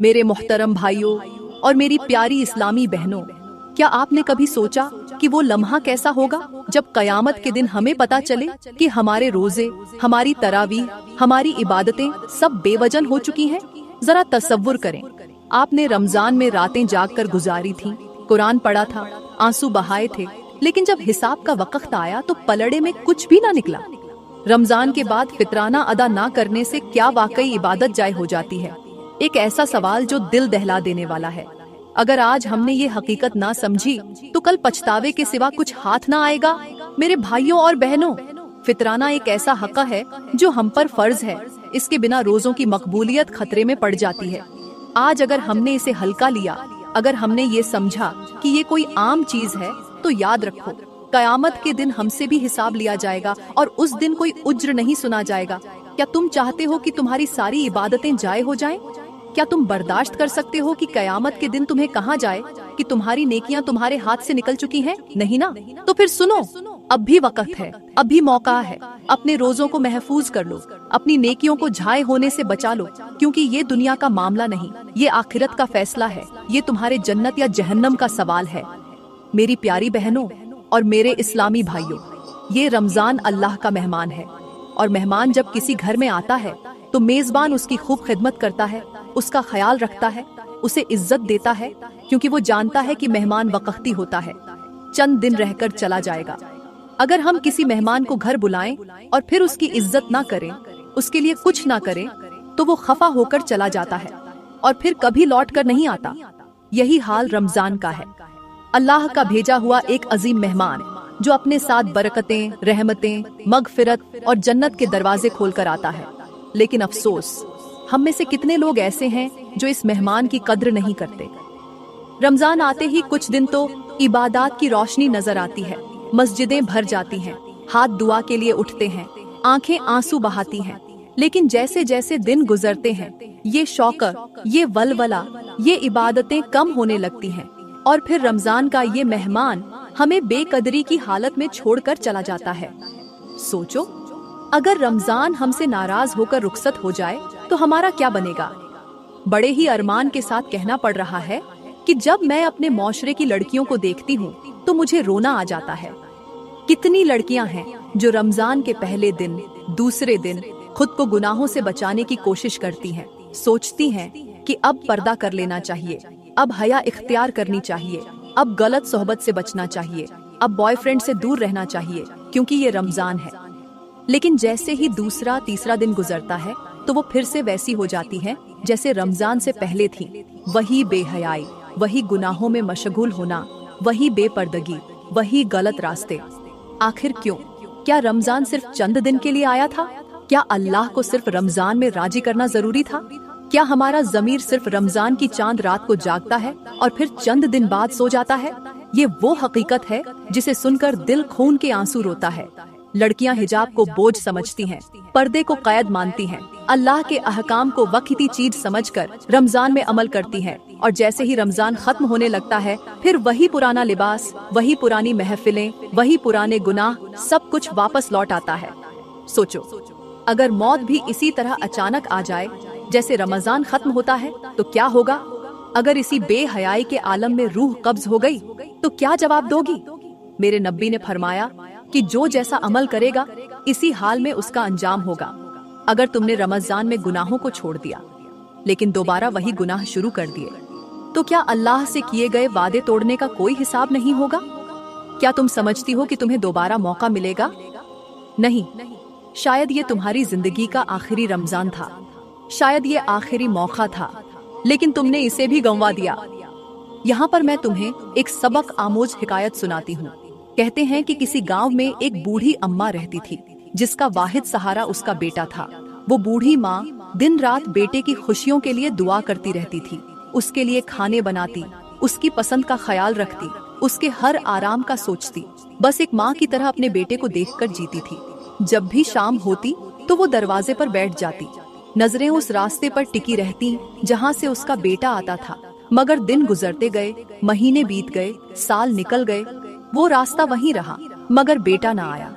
मेरे मोहतरम भाइयों और मेरी प्यारी इस्लामी बहनों, क्या आपने कभी सोचा कि वो लम्हा कैसा होगा जब कयामत के दिन हमें पता चले कि हमारे रोजे, हमारी तरावीह, हमारी इबादतें सब बेवजन हो चुकी हैं? जरा तसव्वुर करें, आपने रमजान में रातें जागकर गुजारी थीं, कुरान पढ़ा था, आंसू बहाए थे, लेकिन जब हिसाब का वक्त आया तो पलड़े में कुछ भी ना निकला। रमजान के बाद फितराना अदा ना करने से क्या वाकई इबादत जाय हो जाती है? एक ऐसा सवाल जो दिल दहला देने वाला है। अगर आज हमने ये हकीकत ना समझी तो कल पछतावे के सिवा कुछ हाथ ना आएगा। मेरे भाइयों और बहनों, फितराना एक ऐसा हक है जो हम पर फर्ज है। इसके बिना रोजों की मकबूलियत खतरे में पड़ जाती है। आज अगर हमने इसे हल्का लिया, अगर हमने ये समझा कि ये कोई आम चीज है, तो याद रखो, कयामत के दिन हमसे भी हिसाब लिया जाएगा और उस दिन कोई उज्र नहीं सुना जाएगा। क्या तुम चाहते हो कि तुम्हारी सारी इबादतें जाए हो जाएं? क्या तुम बर्दाश्त कर सकते हो कि कयामत के दिन तुम्हें कहा जाए कि तुम्हारी नेकियां तुम्हारे हाथ से निकल चुकी हैं? नहीं ना? तो फिर सुनो, अब भी वक्त है, अब भी मौका है। अपने रोजों को महफूज कर लो, अपनी नेकियों को झाए होने से बचा लो, क्योंकि ये दुनिया का मामला नहीं, ये आखिरत का फैसला है। ये तुम्हारे जन्नत या जहन्नम का सवाल है। मेरी प्यारी बहनों और मेरे इस्लामी भाइयों, ये रमजान अल्लाह का मेहमान है, और मेहमान जब किसी घर में आता है तो मेजबान उसकी खूब खिदमत करता है, उसका ख्याल रखता है, उसे इज्जत देता है, क्योंकि वो जानता है कि मेहमान वक्ती होता है, चंद दिन रहकर चला जाएगा। अगर हम किसी मेहमान को घर बुलाएं और फिर उसकी इज्जत ना करें, उसके लिए कुछ ना करें, तो वो खफा होकर चला जाता है और फिर कभी लौट कर नहीं आता। यही हाल रमजान का है। अल्लाह का भेजा हुआ एक अजीम मेहमान जो अपने साथ बरकतें, रहमतें, मगफिरत और जन्नत के दरवाजे खोलकर आता है। लेकिन अफसोस, हम में से कितने लोग ऐसे हैं जो इस मेहमान की कद्र नहीं करते। रमजान आते ही कुछ दिन तो इबादत की रोशनी नजर आती है, मस्जिदें भर जाती हैं, हाथ दुआ के लिए उठते हैं, आंखें आंसू बहाती हैं। लेकिन जैसे जैसे दिन गुजरते हैं, ये शौक, ये वलवला, ये इबादतें कम होने लगती हैं, और फिर रमजान का ये मेहमान हमें बेकदरी की हालत में छोड़कर चला जाता है। सोचो, अगर रमजान हमसे नाराज होकर रुखसत हो जाए तो हमारा क्या बनेगा? बड़े ही अरमान के साथ कहना पड़ रहा है कि जब मैं अपने माशरे की लड़कियों को देखती हूँ तो मुझे रोना आ जाता है। कितनी लड़कियां हैं जो रमजान के पहले दिन, दूसरे दिन खुद को गुनाहों से बचाने की कोशिश करती हैं, सोचती हैं कि अब पर्दा कर लेना चाहिए, अब हया इख्तियार करनी चाहिए, अब गलत सोहबत से बचना चाहिए, अब बॉयफ्रेंड से दूर रहना चाहिए क्योंकि ये रमजान है। लेकिन जैसे ही दूसरा तीसरा दिन गुजरता है तो वो फिर से वैसी हो जाती है जैसे रमजान से पहले थी। वही बेहयाई, वही गुनाहों में मशगूल होना, वही बेपर्दगी, वही गलत रास्ते। आखिर क्यों? क्या रमजान सिर्फ चंद दिन के लिए आया था? क्या अल्लाह को सिर्फ रमजान में राजी करना जरूरी था? क्या हमारा ज़मीर सिर्फ रमजान की चांद रात को जागता है और फिर चंद दिन बाद सो जाता है? ये वो हकीकत है जिसे सुनकर दिल खून के आंसू रोता है। लड़कियां हिजाब को बोझ समझती हैं, पर्दे को कैद मानती हैं, अल्लाह के अहकाम को वक्ती चीज समझकर रमजान में अमल करती हैं, और जैसे ही रमजान खत्म होने लगता है फिर वही पुराना लिबास, वही पुरानी महफिलें, वही पुराने गुनाह, सब कुछ वापस लौट आता है। सोचो, अगर मौत भी इसी तरह अचानक आ जाए जैसे रमजान खत्म होता है तो क्या होगा? अगर इसी बेहयाई के आलम में रूह कब्ज हो गई तो क्या जवाब दोगी? मेरे नबी ने फरमाया कि जो जैसा अमल करेगा इसी हाल में उसका अंजाम होगा। अगर तुमने रमजान में गुनाहों को छोड़ दिया लेकिन दोबारा वही गुनाह शुरू कर दिए तो क्या अल्लाह से किए गए वादे तोड़ने का कोई हिसाब नहीं होगा? क्या तुम समझती हो कि तुम्हें दोबारा मौका मिलेगा? नहीं, शायद ये तुम्हारी जिंदगी का आखिरी रमजान था, शायद ये आखिरी मौका था, लेकिन तुमने इसे भी गंवा दिया। यहाँ पर मैं तुम्हें एक सबक आमोज हिकायत सुनाती हूँ। कहते हैं कि किसी गांव में एक बूढ़ी अम्मा रहती थी जिसका वाहिद सहारा उसका बेटा था। वो बूढ़ी माँ दिन रात बेटे की खुशियों के लिए दुआ करती रहती थी, उसके लिए खाने बनाती, उसकी पसंद का ख्याल रखती, उसके हर आराम का सोचती, बस एक माँ की तरह अपने बेटे को देखकर जीती थी। जब भी शाम होती तो वो दरवाजे पर बैठ जाती, नजरें उस रास्ते पर टिकी रहती जहाँ से उसका बेटा आता था। मगर दिन गुजरते गए, महीने बीत गए, साल निकल गए, वो रास्ता वहीं रहा मगर बेटा ना आया।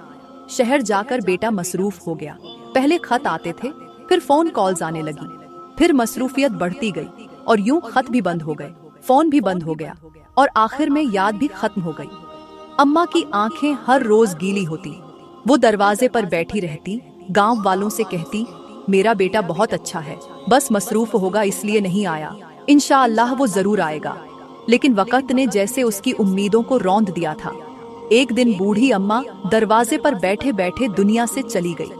शहर जाकर बेटा मसरूफ हो गया। पहले खत आते थे, फिर फोन कॉल्स आने लगी, फिर मसरूफियत बढ़ती गई। और यूं खत भी बंद हो गए, फोन भी बंद हो गया और आखिर में याद भी खत्म हो गई। अम्मा की आंखें हर रोज गीली होती। वो दरवाजे पर बैठी रहती, गांव वालों से कहती, मेरा बेटा बहुत अच्छा है, बस मसरूफ होगा इसलिए नहीं आया, इंशाअल्लाह वो जरूर आएगा। लेकिन वक्त ने जैसे उसकी उम्मीदों को रौंद दिया था। एक दिन बूढ़ी अम्मा दरवाजे पर बैठे बैठे दुनिया से चली गई।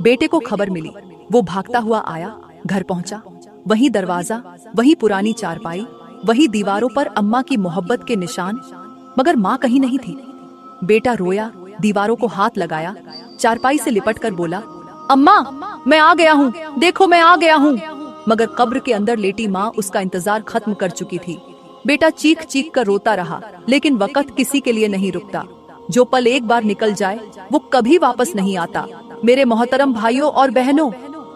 बेटे को खबर मिली, वो भागता हुआ आया, घर पहुंचा। वही दरवाजा, वही पुरानी चारपाई, वही दीवारों पर अम्मा की मोहब्बत के निशान, मगर माँ कहीं नहीं थी। बेटा रोया, दीवारों को हाथ लगाया, चारपाई से लिपटकर बोला, अम्मा मैं आ गया हूँ, देखो मैं आ गया हूँ। मगर कब्र के अंदर लेटी माँ उसका इंतजार खत्म कर चुकी थी। बेटा चीख चीख कर रोता रहा, लेकिन वक्त किसी के लिए नहीं रुकता। जो पल एक बार निकल जाए वो कभी वापस नहीं आता। मेरे मोहतरम भाइयों और बहनों,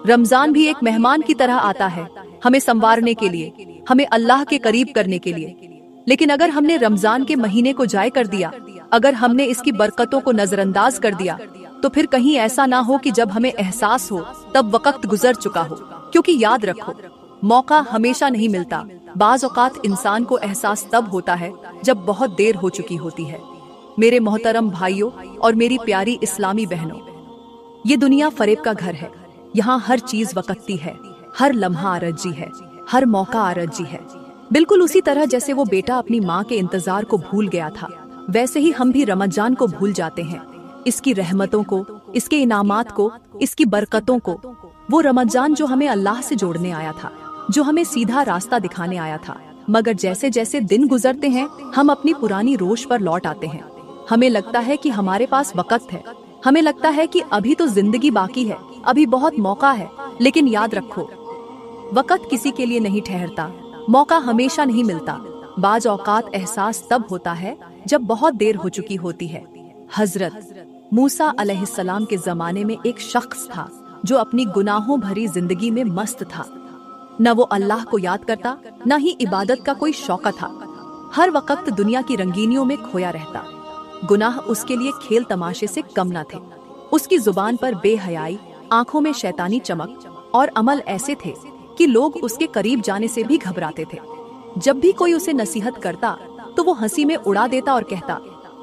रमजान भी एक मेहमान की तरह आता है, हमें संवारने के लिए, हमें अल्लाह के करीब करने के लिए। लेकिन अगर हमने रमजान के महीने को जाय कर दिया, अगर हमने इसकी बरकतों को नजरअंदाज कर दिया, तो फिर कहीं ऐसा ना हो कि जब हमें एहसास हो तब वक्त गुजर चुका हो। क्योंकि याद रखो, मौका हमेशा नहीं मिलता। बाज औकात इंसान को एहसास तब होता है जब बहुत देर हो चुकी होती है। मेरे मोहतरम भाइयों और मेरी प्यारी इस्लामी बहनों, ये दुनिया फरेब का घर है। यहाँ हर चीज वक्ती है, हर लम्हा आरजी है, हर मौका आरजी है। बिल्कुल उसी तरह जैसे वो बेटा अपनी माँ के इंतजार को भूल गया था, वैसे ही हम भी रमजान को भूल जाते हैं, इसकी रहमतों को, इसके इनामात को, इसकी बरकतों को। वो रमजान जो हमें अल्लाह से जोड़ने आया था, जो हमें सीधा रास्ता दिखाने आया था। मगर जैसे जैसे दिन गुजरते हैं हम अपनी पुरानी रोश पर लौट आते हैं। हमें लगता है कि हमारे पास वक्त है, हमें लगता है कि अभी तो जिंदगी बाकी है, अभी बहुत मौका है। लेकिन याद रखो, वक्त किसी के लिए नहीं ठहरता, मौका हमेशा नहीं मिलता। बाज औकात एहसास तब होता है जब बहुत देर हो चुकी होती है। हजरत मूसा अलैहिस्सलाम के जमाने में एक शख्स था जो अपनी गुनाहों भरी जिंदगी में मस्त था। न वो अल्लाह को याद करता, न ही इबादत का कोई शौक था। हर वक्त दुनिया की रंगीनियों में खोया रहता। गुनाह उसके लिए खेल तमाशे से कम न थे। उसकी जुबान पर बेहयाई, आंखों में शैतानी चमक और अमल ऐसे थे कि लोग उसके करीब जाने से भी घबराते थे। जब भी कोई उसे नसीहत करता तो वो हंसी में उड़ा देता और कहता,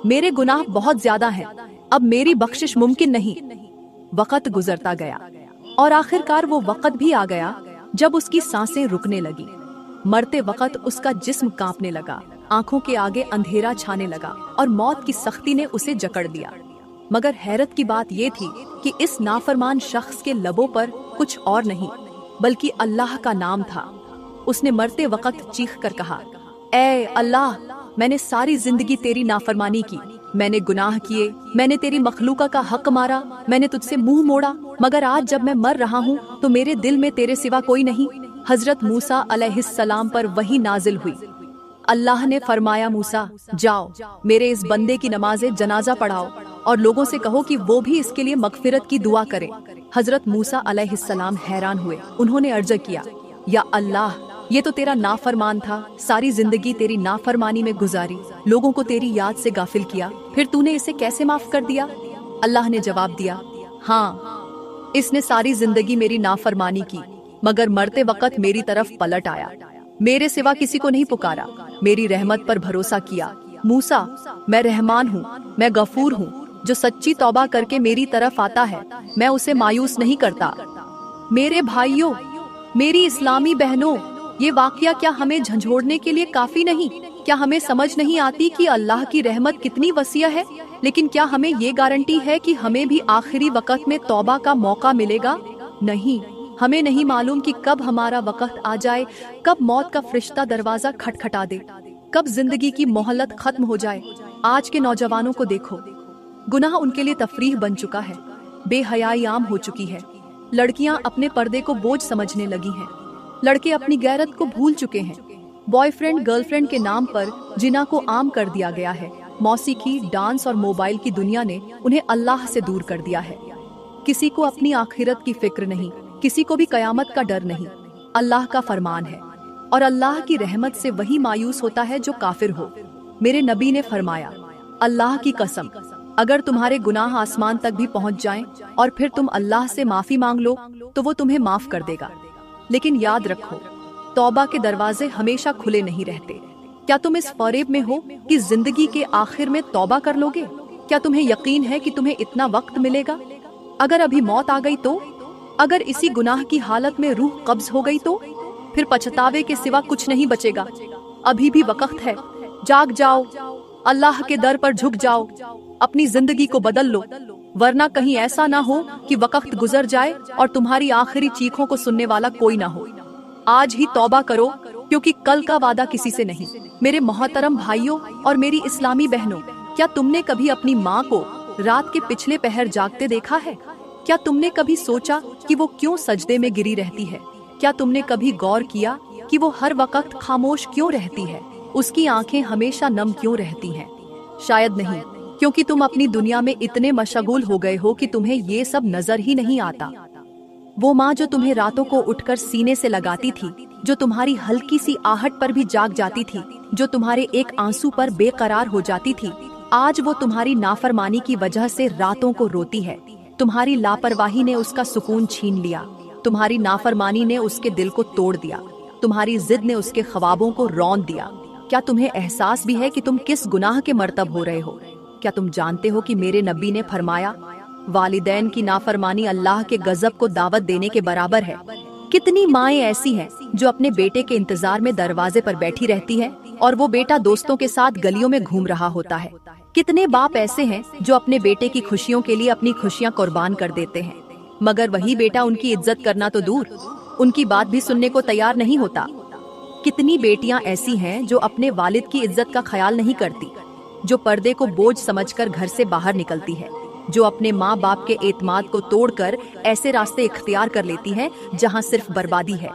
मेरे गुनाह बहुत ज्यादा हैं, अब मेरी बख्शिश मुमकिन नहीं। वक्त गुजरता गया और आखिरकार वो वक्त भी आ गया जब उसकी सांसें रुकने लगी। मरते वक्त उसका जिस्म कांपने लगा, आंखों के आगे अंधेरा छाने लगा और मौत की सख्ती ने उसे जकड़ लिया। मगर हैरत की बात ये थी कि इस नाफरमान शख्स के लबों पर कुछ और नहीं बल्कि अल्लाह का नाम था। उसने मरते वक्त चीख कर कहा, ऐ अल्लाह, मैंने सारी जिंदगी तेरी नाफरमानी की, मैंने गुनाह किए, मैंने तेरी मखलूका का हक मारा, मैंने तुझसे मुंह मोड़ा, मगर आज जब मैं मर रहा हूँ तो मेरे दिल में तेरे सिवा कोई नहीं। हजरत मूसा अलैहिस्सलाम पर वही नाजिल हुई। अल्लाह ने फरमाया, मूसा जाओ, मेरे इस बंदे की नमाज़े जनाजा पढ़ाओ और लोगों से कहो कि वो भी इसके लिए मगफिरत की दुआ करें। हजरत मूसा अलैहिस्सलाम हैरान हुए। उन्होंने अर्ज किया, या अल्लाह, ये तो तेरा नाफरमान था, सारी जिंदगी तेरी नाफरमानी में गुजारी, लोगों को तेरी याद से गाफिल किया, फिर तूने इसे कैसे माफ कर दिया? अल्लाह ने जवाब दिया, हाँ, इसने सारी जिंदगी मेरी नाफरमानी की, मगर मरते वक्त मेरी तरफ पलट आया, मेरे सिवा किसी को नहीं पुकारा, मेरी रहमत पर भरोसा किया। मूसा, मैं रहमान हूँ, मैं गफूर हूँ, जो सच्ची तौबा करके मेरी तरफ आता है मैं उसे मायूस नहीं करता। मेरे भाइयों, मेरी इस्लामी बहनों, ये वाकया क्या हमें झंझोड़ने के लिए काफी नहीं? क्या हमें समझ नहीं आती कि अल्लाह की रहमत कितनी वसीअ है? लेकिन क्या हमें ये गारंटी है कि हमें भी आखिरी वक्त में तौबा का मौका मिलेगा? नहीं, हमें नहीं मालूम कि कब हमारा वक्त आ जाए, कब मौत का फरिश्ता दरवाजा खटखटा दे, कब जिंदगी की मोहल्लत खत्म हो जाए। आज के नौजवानों को देखो, गुनाह उनके लिए तफरीह बन चुका है, बेहयाई आम हो चुकी है, लड़कियां अपने पर्दे को बोझ समझने लगी हैं, लड़के अपनी गैरत को भूल चुके हैं, बॉयफ्रेंड गर्लफ्रेंड के नाम पर जिना को आम कर दिया गया है, मौसीकी, डांस और मोबाइल की दुनिया ने उन्हें अल्लाह से दूर कर दिया है। किसी को अपनी आखिरत की फिक्र नहीं, किसी को भी कयामत का डर नहीं। अल्लाह का फरमान है और अल्लाह की रहमत से वही मायूस होता है जो काफिर हो। मेरे नबी ने फरमाया, अल्लाह की कसम, अगर तुम्हारे गुनाह आसमान तक भी पहुंच जाएं और फिर तुम अल्लाह से माफी मांग लो तो वो तुम्हें माफ कर देगा। लेकिन याद रखो, तौबा के दरवाजे हमेशा खुले नहीं रहते। क्या तुम इस फरेब में हो कि जिंदगी के आखिर में तौबा कर लोगे? क्या तुम्हें यकीन है कि तुम्हें इतना वक्त मिलेगा? अगर अभी मौत आ गई तो? अगर इसी गुनाह की हालत में रूह कब्ज हो गई तो? फिर पछतावे के सिवा कुछ नहीं बचेगा। अभी भी वक्त है, जाग जाओ, अल्लाह के दर पर झुक जाओ, अपनी जिंदगी को बदल लो, वरना कहीं ऐसा ना हो कि वक्त गुजर जाए और तुम्हारी आखिरी चीखों को सुनने वाला कोई ना हो। आज ही तौबा करो, क्योंकि कल का वादा किसी से नहीं। मेरे मोहतरम भाइयों और मेरी इस्लामी बहनों, क्या तुमने कभी अपनी माँ को रात के पिछले पहर जागते देखा है? क्या तुमने कभी सोचा कि वो क्यों सजदे में गिरी रहती है? क्या तुमने कभी गौर किया कि वो हर वक्त खामोश क्यों रहती है? उसकी आंखें हमेशा नम क्यों रहती हैं? शायद नहीं, क्योंकि तुम अपनी दुनिया में इतने मशगूल हो गए हो कि तुम्हें ये सब नजर ही नहीं आता। वो माँ जो तुम्हें रातों को उठकर सीने से लगाती थी, जो तुम्हारी हल्की सी आहट पर भी जाग जाती थी, जो तुम्हारे एक आंसू पर बेकरार हो जाती थी, आज वो तुम्हारी नाफरमानी की वजह से रातों को रोती है। तुम्हारी लापरवाही ने उसका सुकून छीन लिया, तुम्हारी नाफरमानी ने उसके दिल को तोड़ दिया, तुम्हारी जिद ने उसके ख्वाबों को रौंद दिया। क्या तुम्हें एहसास भी है कि तुम किस गुनाह के मर्तब हो रहे हो? क्या तुम जानते हो कि मेरे नबी ने फरमाया, वालिदैन की नाफरमानी अल्लाह के गजब को दावत देने के बराबर है। कितनी माएं ऐसी हैं जो अपने बेटे के इंतजार में दरवाजे पर बैठी रहती है और वो बेटा दोस्तों के साथ गलियों में घूम रहा होता है। कितने बाप ऐसे हैं जो अपने बेटे की खुशियों के लिए अपनी खुशियां कुर्बान कर देते हैं, मगर वही बेटा उनकी इज्जत करना तो दूर, उनकी बात भी सुनने को तैयार नहीं होता। कितनी बेटियां ऐसी हैं जो अपने वालिद की इज्जत का ख्याल नहीं करती, जो पर्दे को बोझ समझकर घर से बाहर निकलती है, जो अपने माँ बाप के एतमाद को तोड़कर ऐसे रास्ते इख्तियार कर लेती है जहाँ सिर्फ बर्बादी है।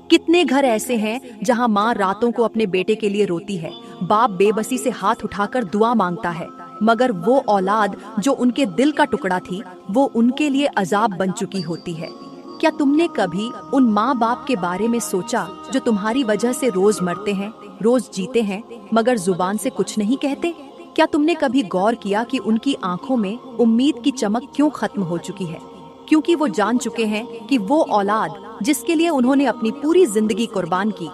कितने घर ऐसे हैं जहाँ माँ रातों को अपने बेटे के लिए रोती है, बाप बेबसी से हाथ उठाकर दुआ मांगता है, मगर वो औलाद जो उनके दिल का टुकड़ा थी वो उनके लिए अजाब बन चुकी होती है। क्या तुमने कभी उन माँ बाप के बारे में सोचा जो तुम्हारी वजह से रोज मरते हैं, रोज जीते हैं, मगर जुबान से कुछ नहीं कहते? क्या तुमने कभी गौर किया कि उनकी आंखों में उम्मीद की चमक क्यों खत्म हो चुकी है? क्योंकि वो जान चुके हैं कि वो औलाद जिसके लिए उन्होंने अपनी पूरी जिंदगी कुर्बान की,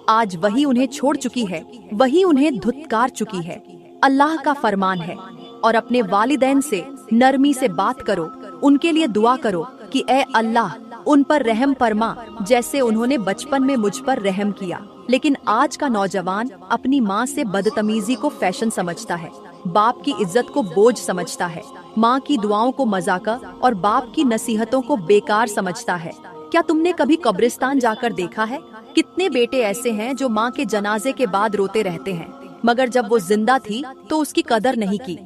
आज वही उन्हें छोड़ चुकी है, वही उन्हें धुतकार चुकी है। अल्लाह का फरमान है, और अपने वालिदैन से नरमी से बात करो, उनके लिए दुआ करो कि ए अल्लाह उन पर रहम फरमा, जैसे उन्होंने बचपन में मुझ पर रहम किया। लेकिन आज का नौजवान अपनी माँ से बदतमीजी को फैशन समझता है, बाप की इज्जत को बोझ समझता है, माँ की दुआओं को मजाक और बाप की नसीहतों को बेकार समझता है। क्या तुमने कभी कब्रिस्तान जाकर देखा है? कितने बेटे ऐसे हैं जो माँ के जनाजे के बाद रोते रहते हैं, मगर जब वो जिंदा थी तो उसकी कदर नहीं की।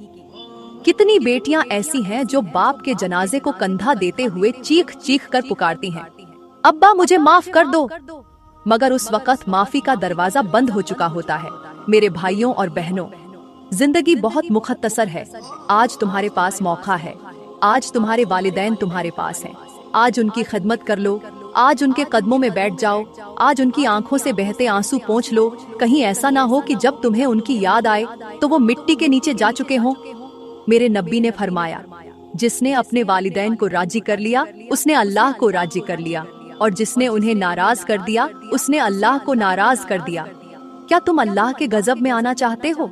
कितनी बेटियां ऐसी हैं जो बाप के जनाजे को कंधा देते हुए चीख चीख कर पुकारती हैं, अब्बा मुझे माफ कर दो, मगर उस वक्त माफी का दरवाजा बंद हो चुका होता है। मेरे भाइयों और बहनों, जिंदगी बहुत मुख्तसर है। आज तुम्हारे पास मौका है, आज तुम्हारे वालिदैन तुम्हारे पास हैं, आज उनकी खिदमत कर लो, आज उनके कदमों में बैठ जाओ, आज उनकी आंखों से बहते आंसू पोंछ लो। कहीं ऐसा ना हो कि जब तुम्हें उनकी याद आए तो वो मिट्टी के नीचे जा चुके हों। मेरे नबी ने फरमाया, जिसने अपने वालिदैन को राजी कर लिया उसने अल्लाह को राजी कर लिया, और जिसने उन्हें नाराज कर दिया उसने अल्लाह को नाराज कर दिया। क्या तुम अल्लाह के गजब में आना चाहते हो?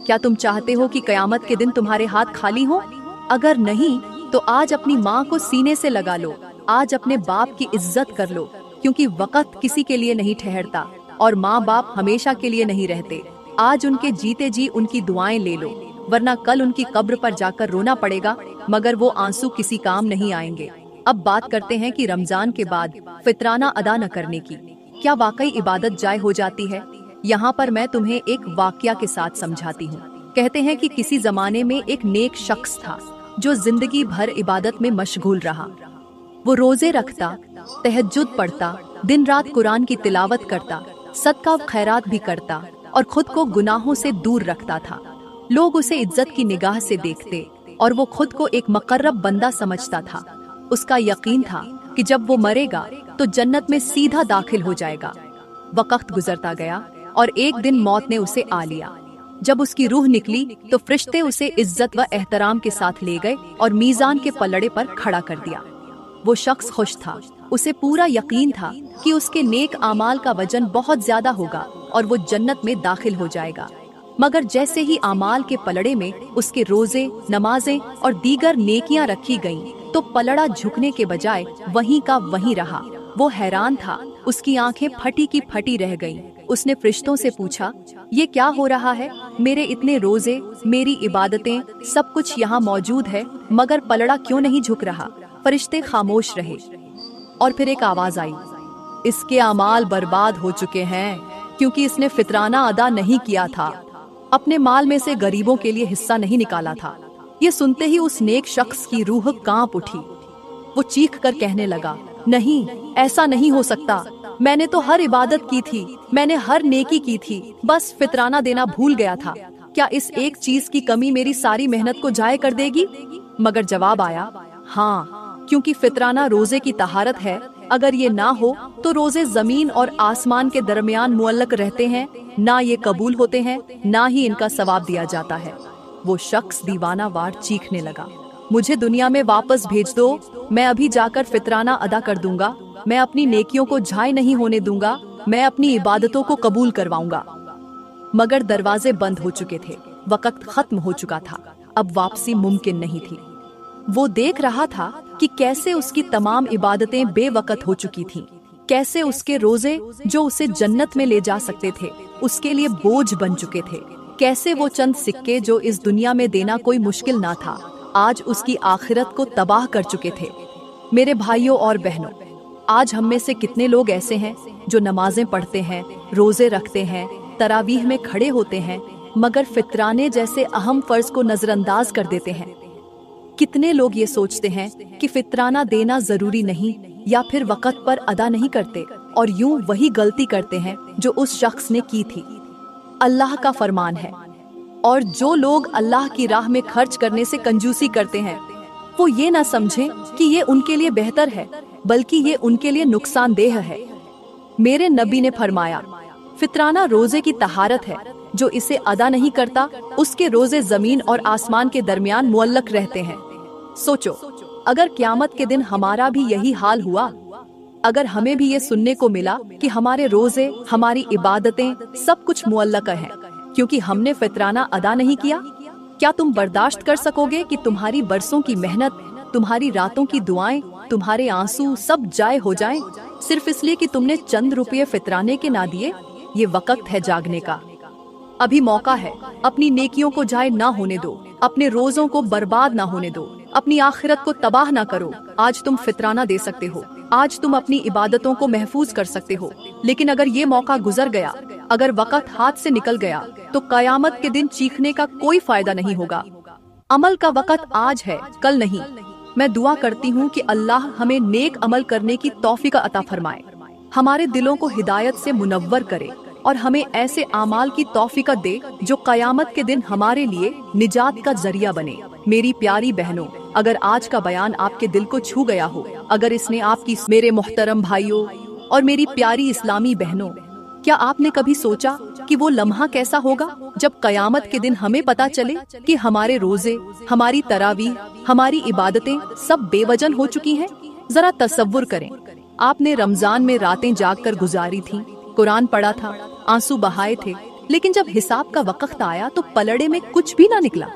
क्या तुम चाहते हो कि कयामत के दिन तुम्हारे हाथ खाली हो? अगर नहीं तो आज अपनी माँ को सीने से लगा लो, आज अपने बाप की इज्जत कर लो, क्योंकि वक्त किसी के लिए नहीं ठहरता और माँ बाप हमेशा के लिए नहीं रहते। आज उनके जीते जी उनकी दुआएं ले लो, वरना कल उनकी कब्र पर जाकर रोना पड़ेगा, मगर वो आंसू किसी काम नहीं आएंगे। अब बात करते हैं कि रमजान के बाद फितराना अदा न करने की क्या वाकई इबादत जाय हो जाती है? यहाँ पर मैं तुम्हें एक वाकया के साथ समझाती हूँ। कहते हैं कि किसी जमाने में एक नेक शख्स था जो जिंदगी भर इबादत में मशगूल रहा। वो रोजे रखता, तहज्जुद पढ़ता, दिन रात कुरान की तिलावत करता, सदका खैरात भी करता और खुद को गुनाहों से दूर रखता था। लोग उसे इज्जत की निगाह से देखते और वो खुद को एक मुकर्रब बंदा समझता था। उसका यकीन था कि जब वो मरेगा तो जन्नत में सीधा दाखिल हो जाएगा। वक्त गुजरता गया और एक दिन मौत ने उसे आ लिया। जब उसकी रूह निकली तो फरिश्ते उसे इज्जत व एहतराम के साथ ले गए और मीजान के पलड़े पर खड़ा कर दिया। वो शख्स खुश था उसे पूरा यकीन था कि उसके नेक आमाल का वजन बहुत ज्यादा होगा और वो जन्नत में दाखिल हो जाएगा। मगर जैसे ही आमाल के पलड़े में उसके रोजे, नमाजें और दीगर नेकियां रखी गईं, तो पलड़ा झुकने के बजाय वहीं का वहीं रहा। वो हैरान था, उसकी आंखें फटी की फटी रह गईं। उसने फरिश्तों से पूछा, ये क्या हो रहा है? मेरे इतने रोजे, मेरी इबादतें, सब कुछ यहाँ मौजूद है, मगर पलड़ा क्यों नहीं झुक रहा? फरिश्ते खामोश रहे और फिर एक आवाज आई, इसके अमाल बर्बाद हो चुके हैं क्योंकि इसने फितराना अदा नहीं किया था, अपने माल में से गरीबों के लिए हिस्सा नहीं निकाला था। ये सुनते ही उस नेक शख्स की रूह कांप उठी। वो चीख कर कहने लगा, नहीं, ऐसा नहीं हो सकता। मैंने तो हर इबादत की थी, मैंने हर नेकी की थी, बस फितराना देना भूल गया था। क्या इस एक चीज की कमी मेरी सारी मेहनत को जाया कर देगी? मगर जवाब आया, हाँ, क्योंकि फितराना रोजे की तहारत है। अगर ये ना हो तो रोजे जमीन और आसमान के दरमियान मुअल्लक रहते हैं, ना ये कबूल होते हैं, ना ही इनका सवाब दिया जाता है। वो शख्स दीवाना वार चीखने लगा, मुझे दुनिया में वापस भेज दो, मैं अभी जाकर फितराना अदा कर दूंगा, मैं अपनी नेकियों को झाय नहीं होने दूंगा, मैं अपनी इबादतों को कबूल करवाऊंगा। मगर दरवाजे बंद हो चुके थे, वक्त खत्म हो चुका था, अब वापसी मुमकिन नहीं थी। वो देख रहा था कि कैसे उसकी तमाम इबादतें बेवकत हो चुकी थीं, कैसे उसके रोजे जो उसे जन्नत में ले जा सकते थे उसके लिए बोझ बन चुके थे, कैसे वो चंद सिक्के जो इस दुनिया में देना कोई मुश्किल ना था, आज उसकी आखिरत को तबाह कर चुके थे। मेरे भाइयों और बहनों, आज हम में से कितने लोग ऐसे हैं जो नमाजें पढ़ते हैं, रोजे रखते हैं, तरावीह में खड़े होते हैं, मगर फितराने जैसे अहम फर्ज को नजरअंदाज कर देते हैं। कितने लोग ये सोचते हैं कि फितराना देना जरूरी नहीं या फिर वक़्त पर अदा नहीं करते और यूं वही गलती करते हैं जो उस शख्स ने की थी। अल्लाह का फरमान है, और जो लोग अल्लाह की राह में खर्च करने से कंजूसी करते हैं वो ये ना समझें कि ये उनके लिए बेहतर है, बल्कि ये उनके लिए नुकसानदेह है। मेरे नबी ने फरमाया, फितराना रोजे की तहारत है, जो इसे अदा नहीं करता उसके रोजे जमीन और आसमान के दरमियान मुअल्लक रहते हैं। सोचो, अगर क़यामत के दिन हमारा भी यही हाल हुआ, अगर हमें भी ये सुनने को मिला कि हमारे रोजे, हमारी इबादतें, सब कुछ मुअल्लक है क्योंकि हमने फितराना अदा नहीं किया, क्या तुम बर्दाश्त कर सकोगे कि तुम्हारी बरसों की मेहनत, तुम्हारी रातों की दुआएं, तुम्हारे आंसू सब जाए हो जाएं, सिर्फ इसलिए कि तुमने चंद रुपये फितराने के ना दिए? ये वक्त है जागने का, अभी मौका है। अपनी नेकियों को जाए ना होने दो, अपने रोजों को बर्बाद ना होने दो, अपनी आखिरत को तबाह ना करो। आज तुम फितराना दे सकते हो, आज तुम अपनी इबादतों को महफूज कर सकते हो, लेकिन अगर ये मौका गुजर गया, अगर वक्त हाथ से निकल गया, तो कयामत के दिन चीखने का कोई फायदा नहीं होगा। अमल का वक्त आज है, कल नहीं। मैं दुआ करती हूँ कि अल्लाह हमें नेक अमल करने की तौफीक अता फरमाए, हमारे दिलों को हिदायत से मुनव्वर करे और हमें ऐसे आमाल की तौफीक दे जो कयामत के दिन हमारे लिए निजात का जरिया बने। मेरी प्यारी बहनों, अगर आज का बयान आपके दिल को छू गया हो, अगर इसने आपकी, मेरे मोहतरम भाइयों और मेरी प्यारी इस्लामी बहनों, क्या आपने कभी सोचा कि वो लम्हा कैसा होगा जब कयामत के दिन हमें पता चले कि हमारे रोजे, हमारी तरावीह, हमारी इबादतें सब बेवजन हो चुकी हैं? जरा तसव्वुर करें, आपने रमजान में रातें जागकर गुजारी थी, कुरान पढ़ा था, आंसू बहाए थे, लेकिन जब हिसाब का वक्त आया तो पलड़े में कुछ भी ना निकला।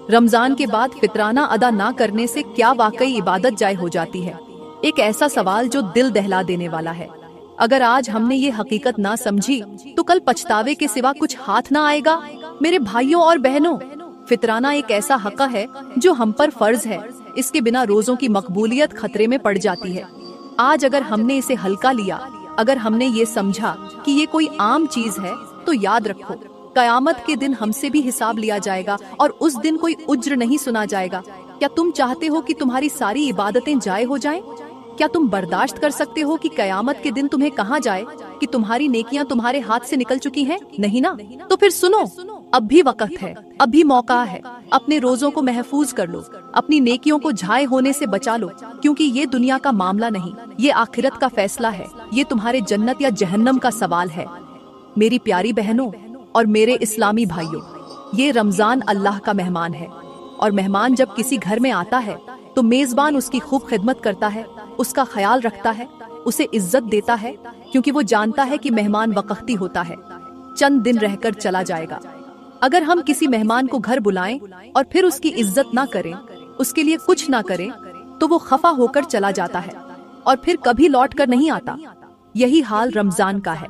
रमजान के बाद फितराना अदा ना करने से क्या वाकई इबादत जाय हो जाती है? एक ऐसा सवाल जो दिल दहला देने वाला है। अगर आज हमने ये हकीकत ना समझी तो कल पछतावे के सिवा कुछ हाथ ना आएगा। मेरे भाइयों और बहनों, फितराना एक ऐसा हक है जो हम पर फर्ज है, इसके बिना रोजों की मकबूलियत खतरे में पड़ जाती है। आज अगर हमने इसे हल्का लिया, अगर हमने ये समझा कि ये कोई आम चीज है, तो याद रखो, कयामत के दिन हमसे भी हिसाब लिया जाएगा और उस दिन कोई उज्र नहीं सुना जाएगा। क्या तुम चाहते हो कि तुम्हारी सारी इबादतें जाय हो जाएं? क्या तुम बर्दाश्त कर सकते हो कि कयामत के दिन तुम्हें कहा जाए कि तुम्हारी नेकियां तुम्हारे हाथ से निकल चुकी हैं? नहीं ना? तो फिर सुनो, अब भी वक्त है, अब भी मौका है। अपने रोजों को महफूज कर लो, अपनी नेकियों को झाय होने से बचा लो, क्योंकि ये दुनिया का मामला नहीं, ये आखिरत का फैसला है। ये तुम्हारे जन्नत या जहन्नम का सवाल है। मेरी प्यारी बहनों और मेरे इस्लामी भाइयों, ये रमजान अल्लाह का मेहमान है, और मेहमान जब किसी घर में आता है तो मेजबान उसकी खूब खिदमत करता है, उसका ख्याल रखता है, उसे इज्जत देता है, क्योंकि वो जानता है कि मेहमान वक्ती होता है, चंद दिन रहकर चला जाएगा। अगर हम किसी मेहमान को घर बुलाएं और फिर उसकी इज्जत ना करें, उसके लिए कुछ ना करें, तो वो खफा होकर चला जाता है और फिर कभी लौट कर नहीं आता। यही हाल रमजान का है।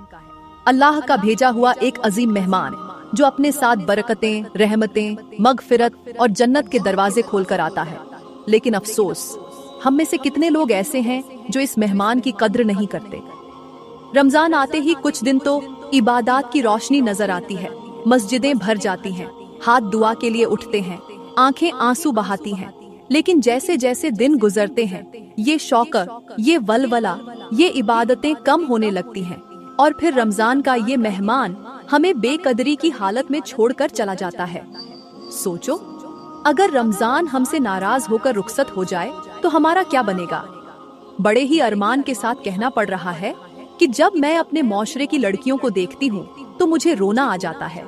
अल्लाह का भेजा हुआ एक अजीम मेहमान जो अपने साथ बरकतें, रहमतें, मगफिरत और जन्नत के दरवाजे खोलकर आता है। लेकिन अफसोस, हम में से कितने लोग ऐसे हैं जो इस मेहमान की कद्र नहीं करते। रमजान आते ही कुछ दिन तो इबादत की रोशनी नजर आती है, मस्जिदें भर जाती हैं, हाथ दुआ के लिए उठते हैं, आंखें आंसू बहाती हैं। लेकिन जैसे जैसे दिन गुजरते हैं, ये शौक, ये वलवला, ये इबादतें कम होने लगती हैं और फिर रमजान का ये मेहमान हमें बेकदरी की हालत में छोड़कर चला जाता है। सोचो, अगर रमजान हमसे नाराज होकर रुखसत हो जाए तो हमारा क्या बनेगा। बड़े ही अरमान के साथ कहना पड़ रहा है कि जब मैं अपने मौशरे की लड़कियों को देखती हूँ तो मुझे रोना आ जाता है।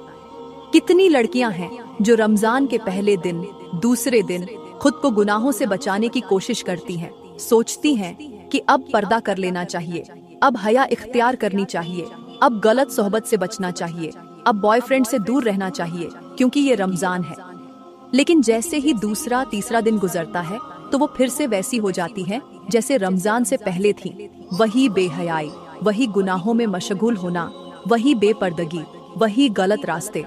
कितनी लड़कियां हैं जो रमजान के पहले दिन, दूसरे दिन खुद को गुनाहों से बचाने की कोशिश करती हैं, सोचती हैं कि अब पर्दा कर लेना चाहिए, अब हया इख्तियार करनी चाहिए, अब गलत सोहबत से बचना चाहिए, अब बॉयफ्रेंड से दूर रहना चाहिए क्योंकि ये रमजान है। लेकिन जैसे ही दूसरा तीसरा दिन गुजरता है तो वो फिर से वैसी हो जाती है जैसे रमजान से पहले थी। वही बेहयाई, वही गुनाहों में मशगूल होना, वही बेपर्दगी, वही गलत रास्ते।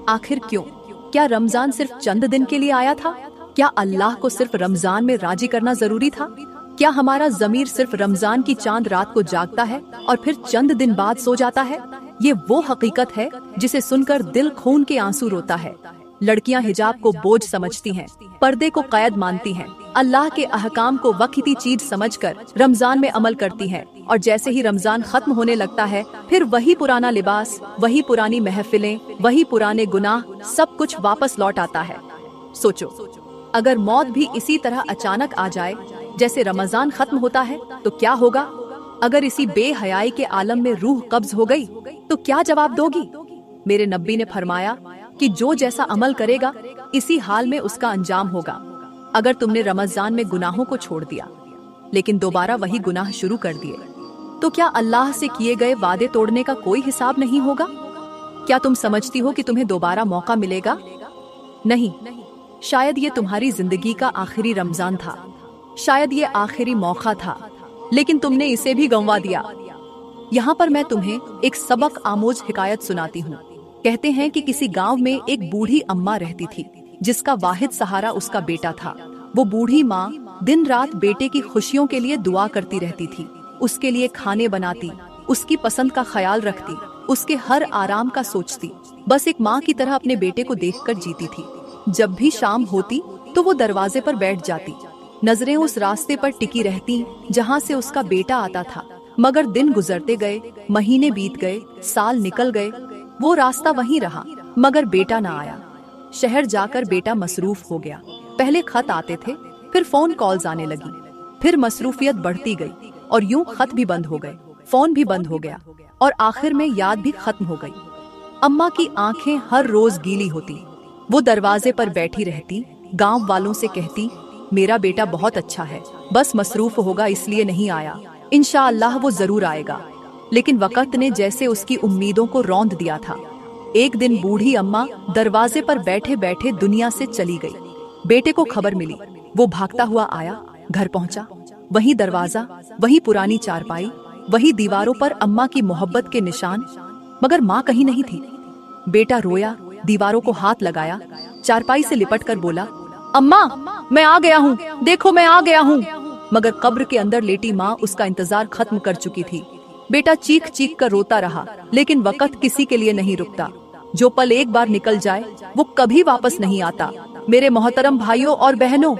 आखिर क्यों? क्या रमजान सिर्फ चंद दिन के लिए आया था? क्या अल्लाह को सिर्फ रमजान में राजी करना जरूरी था? क्या हमारा ज़मीर सिर्फ रमजान की चांद रात को जागता है और फिर चंद दिन बाद सो जाता है? ये वो हकीकत है जिसे सुनकर दिल खून के आंसू रोता है। लड़कियां हिजाब को बोझ समझती हैं, पर्दे को कैद मानती हैं, अल्लाह के अहकाम को वक्ती चीज समझकर रमजान में अमल करती हैं, और जैसे ही रमजान खत्म होने लगता है फिर वही पुराना लिबास, वही पुरानी महफिलें, वही पुराने गुनाह, सब कुछ वापस लौट आता है। सोचो, अगर मौत भी इसी तरह अचानक आ जाए जैसे रमजान खत्म होता है तो क्या होगा? अगर इसी बेहयाई के आलम में रूह कब्ज हो गई तो क्या जवाब दोगी? मेरे नबी ने फरमाया कि जो जैसा अमल करेगा इसी हाल में उसका अंजाम होगा। अगर तुमने रमजान में गुनाहों को छोड़ दिया लेकिन दोबारा वही गुनाह शुरू कर दिए तो क्या अल्लाह से किए गए वादे तोड़ने का कोई हिसाब नहीं होगा? क्या तुम समझती हो कि तुम्हें दोबारा मौका मिलेगा? नहीं, शायद ये तुम्हारी जिंदगी का आखिरी रमजान था, शायद ये आखिरी मौका था, लेकिन तुमने इसे भी गंवा दिया। यहाँ पर मैं तुम्हें एक सबक आमोज हिकायत सुनाती हूँ। कहते हैं कि किसी गांव में एक बूढ़ी अम्मा रहती थी जिसका वाहिद सहारा उसका बेटा था। वो बूढ़ी माँ दिन रात बेटे की खुशियों के लिए दुआ करती रहती थी, उसके लिए खाने बनाती, उसकी पसंद का ख्याल रखती, उसके हर आराम का सोचती, बस एक माँ की तरह अपने बेटे को देखकर जीती थी। जब भी शाम होती तो वो दरवाजे पर बैठ जाती, नजरें उस रास्ते पर टिकी रहती जहाँ से उसका बेटा आता था। मगर दिन गुजरते गए, महीने बीत गए, साल निकल गए, वो रास्ता वहीं रहा मगर बेटा ना आया। शहर जाकर बेटा मसरूफ हो गया। पहले खत आते थे, फिर फोन कॉल्स आने लगी, फिर मसरूफियत बढ़ती गई और यूं खत भी बंद हो गए, फोन भी बंद हो गया और आखिर में याद भी खत्म हो गई। अम्मा की आंखें हर रोज गीली होती, वो दरवाजे पर बैठी रहती, गांव वालों से कहती, मेरा बेटा बहुत अच्छा है, बस मसरूफ होगा इसलिए नहीं आया, इंशाअल्लाह वो जरूर आएगा। लेकिन वक्त ने जैसे उसकी उम्मीदों को रौंद दिया था। एक दिन बूढ़ी अम्मा दरवाजे पर बैठे बैठे दुनिया से चली गई। बेटे को खबर मिली, वो भागता हुआ आया, घर पहुंचा, वही दरवाजा, वही पुरानी चारपाई, वही दीवारों पर अम्मा की मोहब्बत के निशान, मगर माँ कहीं नहीं थी। बेटा रोया, दीवारों को हाथ लगाया, चारपाई से लिपट कर बोला, अम्मा मैं आ गया हूँ, देखो मैं आ गया हूँ। मगर कब्र के अंदर लेटी माँ उसका इंतजार खत्म कर चुकी थी। बेटा चीख चीख कर रोता रहा, लेकिन वक्त किसी के लिए नहीं रुकता। जो पल एक बार निकल जाए वो कभी वापस नहीं आता। मेरे मोहतरम भाइयों और बहनों,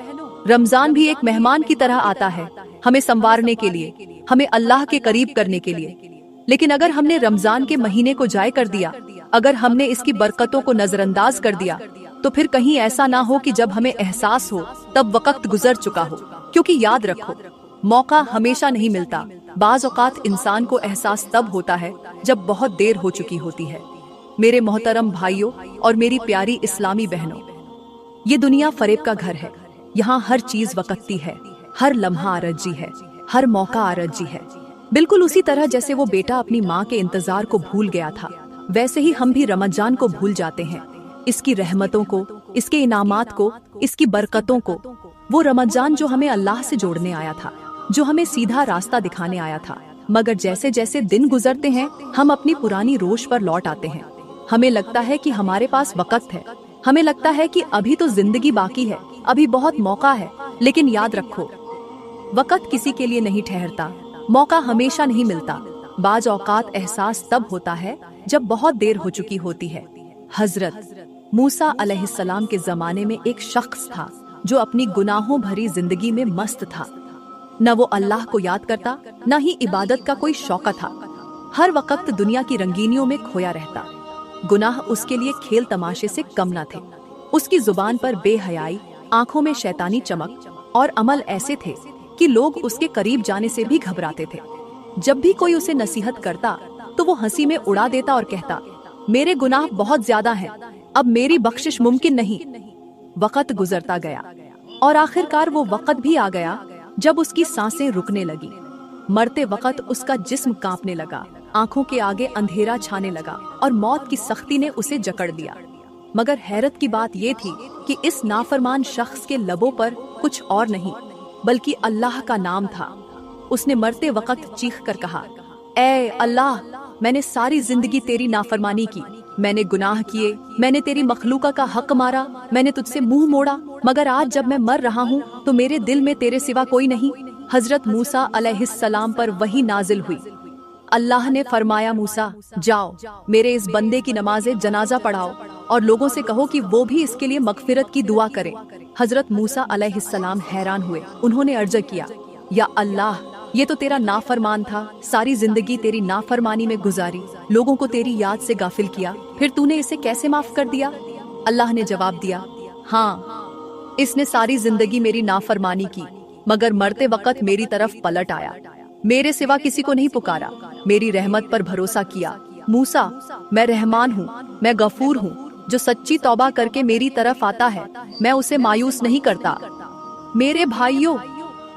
रमजान भी एक मेहमान की तरह आता है, हमें संवारने के लिए, हमें अल्लाह के करीब करने के लिए। लेकिन अगर हमने रमजान के महीने को जाय कर दिया, अगर हमने इसकी बरकतों को नजरअंदाज कर दिया, तो फिर कहीं ऐसा ना हो कि जब हमें एहसास हो तब वक्त गुजर चुका हो। क्योंकि याद रखो, मौका हमेशा नहीं मिलता। बाज़ औक़ात इंसान को एहसास तब होता है जब बहुत देर हो चुकी होती है। मेरे मोहतरम भाइयों और मेरी प्यारी इस्लामी बहनों, ये दुनिया फरेब का घर है। यहाँ हर चीज वक्ती है, हर लम्हा आरजी है। हर मौका आरजी है। बिल्कुल उसी तरह जैसे वो बेटा अपनी माँ के इंतजार को भूल गया था, वैसे ही हम भी रमजान को भूल जाते हैं, इसकी रहमतों को, इसके इनामात को, इसकी बरकतों को। वो रमजान जो हमें अल्लाह से जोड़ने आया था, जो हमें सीधा रास्ता दिखाने आया था। मगर जैसे जैसे दिन गुजरते हैं हम अपनी पुरानी रोश पर लौट आते हैं। हमें लगता है कि हमारे पास वक्त है, हमें लगता है कि अभी तो जिंदगी बाकी है, अभी बहुत मौका है। लेकिन याद रखो, वक्त किसी के लिए नहीं ठहरता, मौका हमेशा नहीं मिलता। बाज औकात एहसास तब होता है जब बहुत देर हो चुकी होती है। हजरत मूसा अलैहिस्सलाम के जमाने में एक शख्स था जो अपनी गुनाहों भरी जिंदगी में मस्त था। न वो अल्लाह को याद करता, न ही इबादत का कोई शौक था। हर वक्त दुनिया की रंगीनियों में खोया रहता। गुनाह उसके लिए खेल तमाशे से कम न थे। उसकी जुबान पर बेहयाई, आंखों में शैतानी चमक और अमल ऐसे थे कि लोग उसके करीब जाने से भी घबराते थे। जब भी कोई उसे नसीहत करता तो वो हंसी में उड़ा देता और कहता, मेरे गुनाह बहुत ज्यादा हैं, अब मेरी बख्शिश मुमकिन नहीं। वक्त गुजरता गया और आखिरकार वो वक्त भी आ गया जब उसकी सांसें रुकने लगी। मरते वक्त उसका जिस्म कांपने लगा, आंखों के आगे अंधेरा छाने लगा और मौत की सख्ती ने उसे जकड़ दिया। मगर हैरत की बात ये थी कि इस नाफरमान शख्स के लबों पर कुछ और नहीं बल्कि अल्लाह का नाम था। उसने मरते वक्त चीख कर कहा, ऐ अल्लाह, मैंने सारी जिंदगी तेरी नाफरमानी की, मैंने गुनाह किए, मैंने तेरी मखलूका का हक मारा, मैंने तुझसे मुंह मोड़ा, मगर आज जब मैं मर रहा हूँ तो मेरे दिल में तेरे सिवा कोई नहीं। हजरत मूसा अलैहिस्सलाम पर वही नाजिल हुई। अल्लाह ने फरमाया, मूसा जाओ, मेरे इस बंदे की नमाज़े जनाजा पढ़ाओ और लोगों से कहो कि वो भी इसके लिए मगफिरत की दुआ करें। हजरत मूसा अलैहिस्सलाम हैरान हुए। उन्होंने अर्ज किया, या अल्लाह, ये तो तेरा नाफरमान था, सारी जिंदगी तेरी नाफरमानी में गुजारी, लोगों को तेरी याद से गाफिल किया, फिर तूने इसे कैसे माफ कर दिया? अल्लाह ने जवाब दिया, हाँ, इसने सारी जिंदगी मेरी नाफरमानी की, मगर मरते वक्त मेरी तरफ पलट आया, मेरे सिवा किसी को नहीं पुकारा, मेरी रहमत पर भरोसा किया। मूसा, मैं रहमान हूँ, मैं गफूर हूँ, जो सच्ची तौबा करके मेरी तरफ आता है, मैं उसे मायूस नहीं करता। मेरे भाइयों,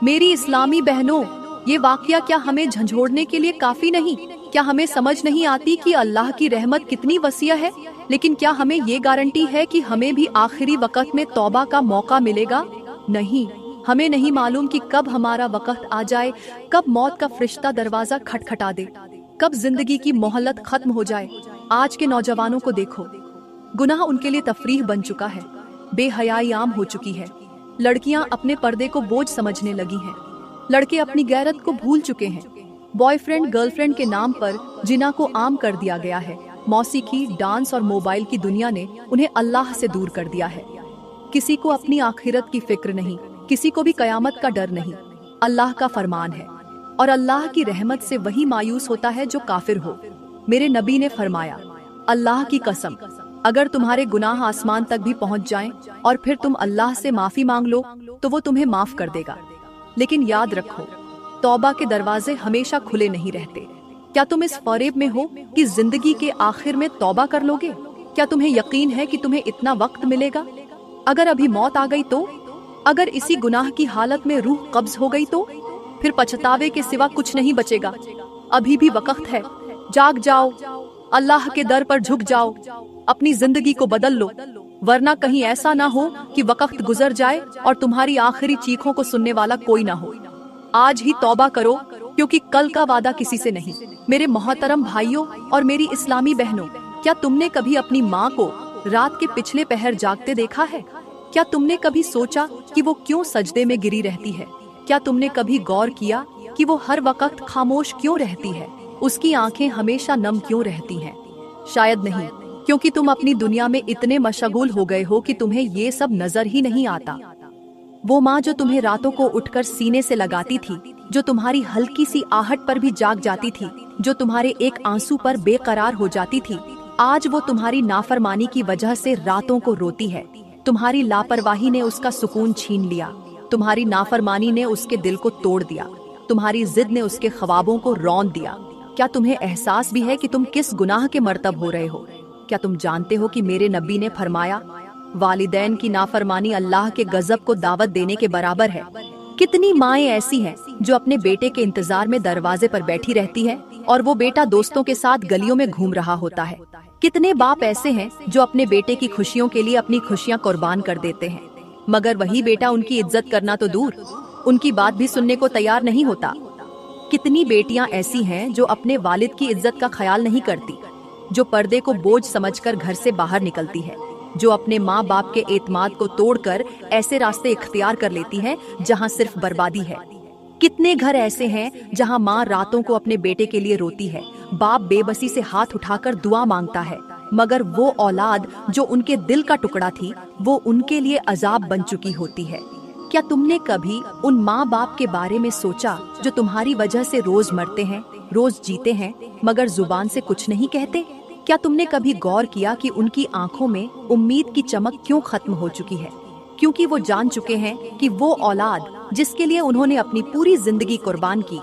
मेरी इस्लामी बहनों, ये वाकया क्या हमें झंझोड़ने के लिए काफी नहीं? क्या हमें समझ नहीं आती कि अल्लाह की रहमत कितनी वसीअ है? लेकिन क्या हमें ये गारंटी है कि हमें भी आखिरी वक्त में तौबा का मौका मिलेगा? नहीं, हमें नहीं मालूम कि कब हमारा वक्त आ जाए, कब मौत का फरिश्ता दरवाजा खटखटा दे, कब जिंदगी की मोहल्लत खत्म हो जाए। आज के नौजवानों को देखो, गुनाह उनके लिए तफरीह बन चुका है, बेहयाई आम हो चुकी है, लड़कियां अपने पर्दे को बोझ समझने लगी हैं, लड़के अपनी गैरत को भूल चुके हैं, बॉयफ्रेंड गर्लफ्रेंड के नाम पर जिना को आम कर दिया गया है, मौसीकी, डांस और मोबाइल की दुनिया ने उन्हें अल्लाह से दूर कर दिया है। किसी को अपनी आखिरत की फिक्र नहीं, किसी को भी कयामत का डर नहीं। अल्लाह का फरमान है और अल्लाह की रहमत से वही मायूस होता है जो काफिर हो। मेरे नबी ने फरमाया, अल्लाह की कसम, अगर तुम्हारे गुनाह आसमान तक भी पहुंच जाएं और फिर तुम अल्लाह से माफी मांग लो तो वो तुम्हें माफ कर देगा। लेकिन याद रखो, तौबा के दरवाजे हमेशा खुले नहीं रहते। क्या तुम इस फरेब में हो कि जिंदगी के आखिर में तौबा कर लोगे? क्या तुम्हें यकीन है कि तुम्हें इतना वक्त मिलेगा? अगर अभी मौत आ गई तो? अगर इसी गुनाह की हालत में रूह कब्ज हो गई तो? फिर पछतावे के सिवा कुछ नहीं बचेगा। अभी भी वक्त है, जाग जाओ, अल्लाह के दर पर झुक जाओ, अपनी जिंदगी को बदल लो, वरना कहीं ऐसा ना हो कि वक्त गुजर जाए और तुम्हारी आखिरी चीखों को सुनने वाला कोई ना हो। आज ही तौबा करो, क्योंकि कल का वादा किसी से नहीं। मेरे मोहतरम भाइयों और मेरी इस्लामी बहनों, क्या तुमने कभी अपनी माँ को रात के पिछले पहर जागते देखा है? क्या तुमने कभी सोचा कि वो क्यों सजदे में गिरी रहती है? क्या तुमने कभी गौर किया कि वो हर वक्त खामोश क्यों रहती है? उसकी आंखें हमेशा नम क्यों रहती हैं? शायद नहीं, क्योंकि तुम अपनी दुनिया में इतने मशगूल हो गए हो कि तुम्हें ये सब नजर ही नहीं आता। वो माँ जो तुम्हें रातों को उठकर सीने से लगाती थी, जो तुम्हारी हल्की सी आहट पर भी जाग जाती थी, जो तुम्हारे एक आंसू पर बेकरार हो जाती थी, आज वो तुम्हारी नाफरमानी की वजह से रातों को रोती है। तुम्हारी लापरवाही ने उसका सुकून छीन लिया, तुम्हारी नाफरमानी ने उसके दिल को तोड़ दिया, तुम्हारी जिद ने उसके ख्वाबों को रौंद दिया। क्या तुम्हें एहसास भी है कि तुम किस गुनाह के मर्तब हो रहे हो? क्या तुम जानते हो कि मेरे नबी ने फरमाया, वालिदैन की नाफरमानी अल्लाह के गजब को दावत देने के बराबर है। कितनी माएं ऐसी हैं जो अपने बेटे के इंतजार में दरवाजे पर बैठी रहती है और वो बेटा दोस्तों के साथ गलियों में घूम रहा होता है। कितने बाप ऐसे हैं जो अपने बेटे की खुशियों के लिए अपनी खुशियां कुर्बान कर देते हैं, मगर वही बेटा उनकी इज्जत करना तो दूर, उनकी बात भी सुनने को तैयार नहीं होता। कितनी बेटियां ऐसी हैं जो अपने वालिद की इज्जत का ख्याल नहीं करती, जो पर्दे को बोझ समझकर घर से बाहर निकलती है, जो अपने माँ बाप के एतमाद को तोड़कर ऐसे रास्ते इख्तियार कर लेती है जहाँ सिर्फ बर्बादी है। कितने घर ऐसे हैं जहाँ माँ रातों को अपने बेटे के लिए रोती है, बाप बेबसी से हाथ उठाकर दुआ मांगता है, मगर वो औलाद जो उनके दिल का टुकड़ा थी वो उनके लिए अजाब बन चुकी होती है। क्या तुमने कभी उन माँ बाप के बारे में सोचा जो तुम्हारी वजह से रोज मरते हैं, रोज जीते हैं, मगर जुबान से कुछ नहीं कहते? क्या तुमने कभी गौर किया कि उनकी आंखों में उम्मीद की चमक क्यों खत्म हो चुकी है? क्योंकि वो जान चुके हैं कि वो औलाद जिसके लिए उन्होंने अपनी पूरी जिंदगी कुर्बान की,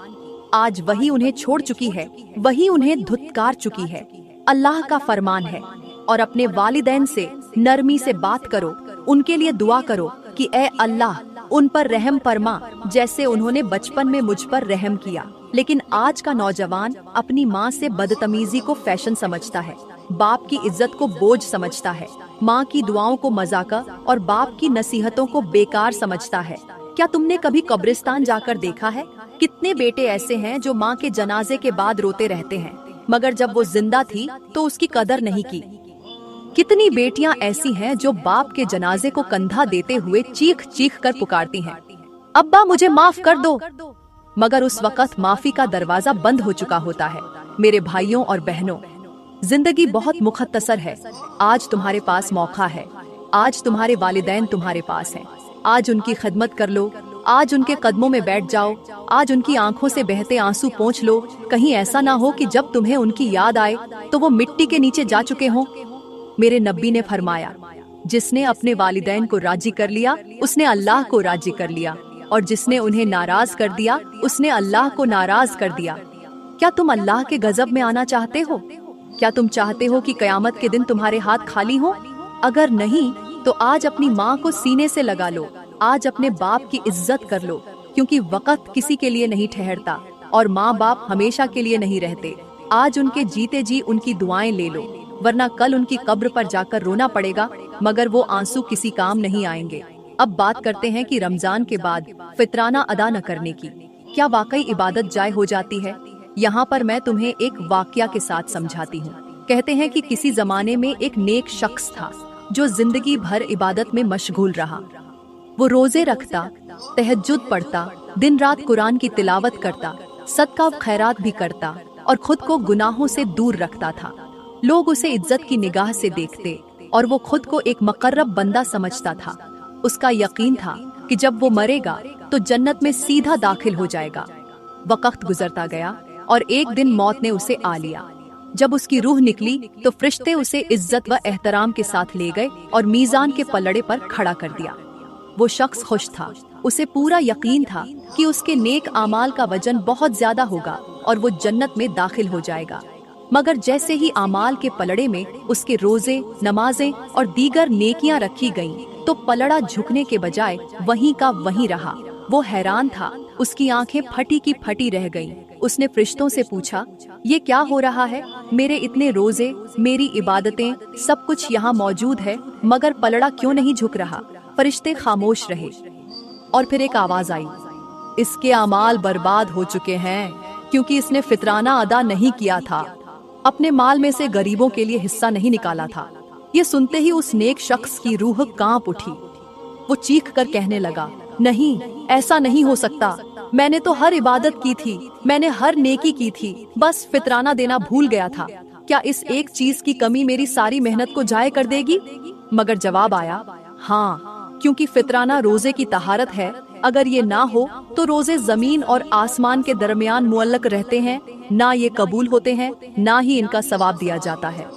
आज वही उन्हें छोड़ चुकी है, वही उन्हें धुतकार चुकी है। अल्लाह का फरमान है, और अपने वालिदैन से नरमी से बात करो, उनके लिए दुआ करो कि ए अल्लाह उन पर रहम फरमा जैसे उन्होंने बचपन में मुझ पर रहम किया। लेकिन आज का नौजवान अपनी माँ से बदतमीजी को फैशन समझता है, बाप की इज्जत को बोझ समझता है, माँ की दुआओं को मजाक और बाप की नसीहतों को बेकार समझता है। क्या तुमने कभी कब्रिस्तान जाकर देखा है? कितने बेटे ऐसे हैं जो माँ के जनाजे के बाद रोते रहते हैं, मगर जब वो जिंदा थी तो उसकी कदर नहीं की। कितनी बेटियां ऐसी हैं जो बाप के जनाजे को कंधा देते हुए चीख चीख कर पुकारती हैं, अब्बा मुझे माफ कर दो, मगर उस वक्त माफी का दरवाजा बंद हो चुका होता है। मेरे भाइयों और बहनों, जिंदगी बहुत मुख्तसर है। आज तुम्हारे पास मौका है, आज तुम्हारे वालिदैन तुम्हारे पास हैं, आज उनकी खिदमत कर लो, आज उनके कदमों में बैठ जाओ, आज उनकी आंखों से बहते आंसू पोंछ लो। कहीं ऐसा ना हो कि जब तुम्हें उनकी याद आए तो वो मिट्टी के नीचे जा चुके हों। मेरे नबी ने फरमाया, जिसने अपने वालिदैन को राजी कर लिया उसने अल्लाह को राजी कर लिया, और जिसने उन्हें नाराज कर दिया उसने अल्लाह को नाराज कर दिया। क्या तुम अल्लाह के गजब में आना चाहते हो? क्या तुम चाहते हो कि कयामत के दिन तुम्हारे हाथ खाली हो? अगर नहीं तो आज अपनी माँ को सीने से लगा लो, आज अपने बाप की इज्जत कर लो, क्योंकि वक्त किसी के लिए नहीं ठहरता और माँ बाप हमेशा के लिए नहीं रहते। आज उनके जीते जी उनकी दुआएं ले लो, वरना कल उनकी कब्र पर जाकर रोना पड़ेगा, मगर वो आंसू किसी काम नहीं आएंगे। अब बात करते हैं कि रमजान के बाद फितराना अदा न करने की क्या वाकई इबादत जाय हो जाती है? यहाँ पर मैं तुम्हें एक वाकया के साथ समझाती हूँ। कहते हैं कि किसी जमाने में एक नेक शख्स था जो जिंदगी भर इबादत में मशगूल रहा। वो रोजे रखता, तहज्जुद पढ़ता, दिन रात कुरान की तिलावत करता, सदका खैरात भी करता और खुद को गुनाहों से दूर रखता था। लोग उसे इज्जत की निगाह से देखते और वो खुद को एक मुकर्रब बंदा समझता था। उसका यकीन था कि जब वो मरेगा तो जन्नत में सीधा दाखिल हो जाएगा। वक्त गुजरता गया और एक दिन मौत ने उसे आ लिया। जब उसकी रूह निकली तो फरिश्ते उसे इज्जत व एहतराम के साथ ले गए और मीजान के पलड़े पर खड़ा कर दिया। वो शख्स खुश था, उसे पूरा यकीन था कि उसके नेक आमाल का वजन बहुत ज्यादा होगा और वो जन्नत में दाखिल हो जाएगा। मगर जैसे ही आमाल के पलड़े में उसके रोजे, नमाजें और दीगर नेकियां रखी गईं, तो पलड़ा झुकने के बजाय वहीं का वहीं रहा। वो हैरान था, उसकी आंखें फटी की फटी रह गईं। उसने फरिश्तों से पूछा, ये क्या हो रहा है? मेरे इतने रोजे, मेरी इबादतें, सब कुछ यहाँ मौजूद है, मगर पलड़ा क्यों नहीं झुक रहा? फरिश्ते खामोश रहे और फिर एक आवाज आई, इसके अमाल बर्बाद हो चुके हैं क्योंकि इसने फितराना अदा नहीं किया था, अपने माल में से गरीबों के लिए हिस्सा नहीं निकाला था। ये सुनते ही उस नेक शख्स की रूह कांप उठी। वो चीख कर कहने लगा, नहीं, ऐसा नहीं हो सकता। मैंने तो हर इबादत की थी, मैंने हर नेकी की थी, बस फितराना देना भूल गया था। क्या इस एक चीज की कमी मेरी सारी मेहनत को जाय कर देगी? मगर जवाब आया, हाँ, क्योंकि फितराना रोजे की तहारत है। अगर ये ना हो तो रोजे जमीन और आसमान के दरमियान मुअल्लक रहते हैं, ना ये कबूल होते हैं, ना ही इनका सवाब दिया जाता है।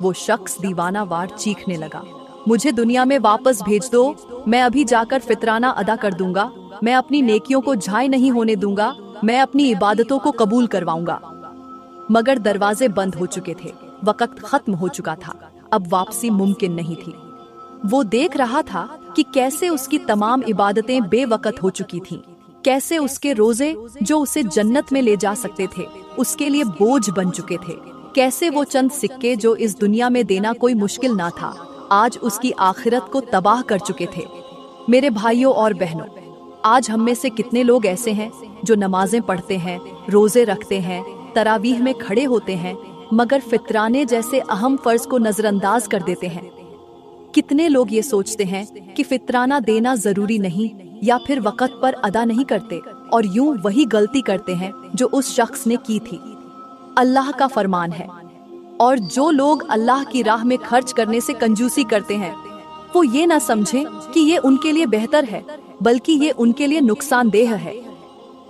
वो शख्स दीवाना वार चीखने लगा, मुझे दुनिया में वापस भेज दो, मैं अभी जाकर फितराना अदा कर दूंगा, मैं अपनी नेकियों को झाय नहीं होने दूंगा, मैं अपनी इबादतों को कबूल करवाऊंगा। मगर दरवाजे बंद हो चुके थे, वक्त खत्म हो चुका था, अब वापसी मुमकिन नहीं थी। वो देख रहा था कि कैसे उसकी तमाम इबादतें बेवकत हो चुकी थीं। कैसे उसके रोजे जो उसे जन्नत में ले जा सकते थे उसके लिए बोझ बन चुके थे। कैसे वो चंद सिक्के जो इस दुनिया में देना कोई मुश्किल ना था, आज उसकी आखिरत को तबाह कर चुके थे। मेरे भाइयों और बहनों, आज हम में से कितने लोग ऐसे हैं जो नमाजें पढ़ते हैं, रोजे रखते हैं, तरावीह में खड़े होते हैं, मगर फितराने जैसे अहम फर्ज को नजरअंदाज कर देते हैं। कितने लोग ये सोचते हैं कि फितराना देना जरूरी नहीं या फिर वक़्त पर अदा नहीं करते और यूं वही गलती करते हैं जो उस शख्स ने की थी। अल्लाह का फरमान है, और जो लोग अल्लाह की राह में खर्च करने से कंजूसी करते हैं वो ये ना समझें कि ये उनके लिए बेहतर है, बल्कि ये उनके लिए नुकसानदेह है।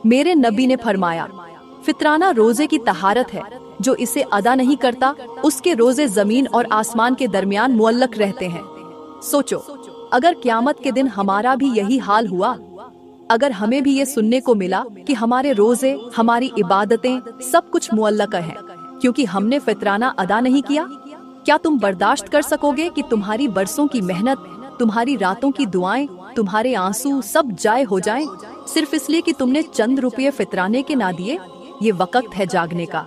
मेरे नबी ने फरमाया, फितराना रोजे की तहारत है, जो इसे अदा नहीं करता उसके रोजे जमीन और आसमान के दरमियान मुअल्लक रहते हैं। सोचो, अगर क्यामत के दिन हमारा भी यही हाल हुआ, अगर हमें भी ये सुनने को मिला कि हमारे रोजे, हमारी इबादतें सब कुछ मुअल्लक हैं क्योंकि हमने फितराना अदा नहीं किया, क्या तुम बर्दाश्त कर सकोगे कि तुम्हारी बरसों की मेहनत, तुम्हारी रातों की दुआएं, तुम्हारे आंसू सब जाए हो जाएं, सिर्फ इसलिए कि तुमने चंद रुपये फितराने के ना दिए? ये वक्त है जागने का,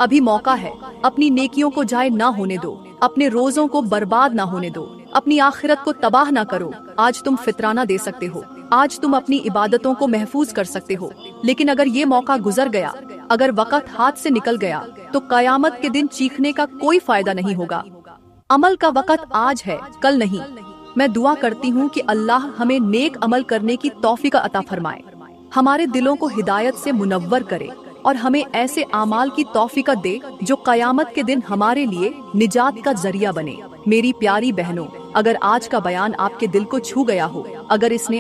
अभी मौका है। अपनी नेकियों को जाए ना होने दो, अपने रोजों को बर्बाद ना होने दो, अपनी आखिरत को तबाह ना करो। आज तुम फितराना दे सकते हो, आज तुम अपनी इबादतों को महफूज कर सकते हो, लेकिन अगर ये मौका गुजर गया, अगर वक्त हाथ से निकल गया, तो कयामत के दिन चीखने का कोई फायदा नहीं होगा। अमल का वक्त आज है, कल नहीं। मैं दुआ करती हूँ कि अल्लाह हमें नेक अमल करने की तौफीक अता फरमाए, हमारे दिलों को हिदायत से मुनव्वर करे और हमें ऐसे आमाल की तौफीक दे जो कयामत के दिन हमारे लिए निजात का जरिया बने। मेरी प्यारी बहनों, अगर आज का बयान आपके दिल को छू गया हो, अगर इसने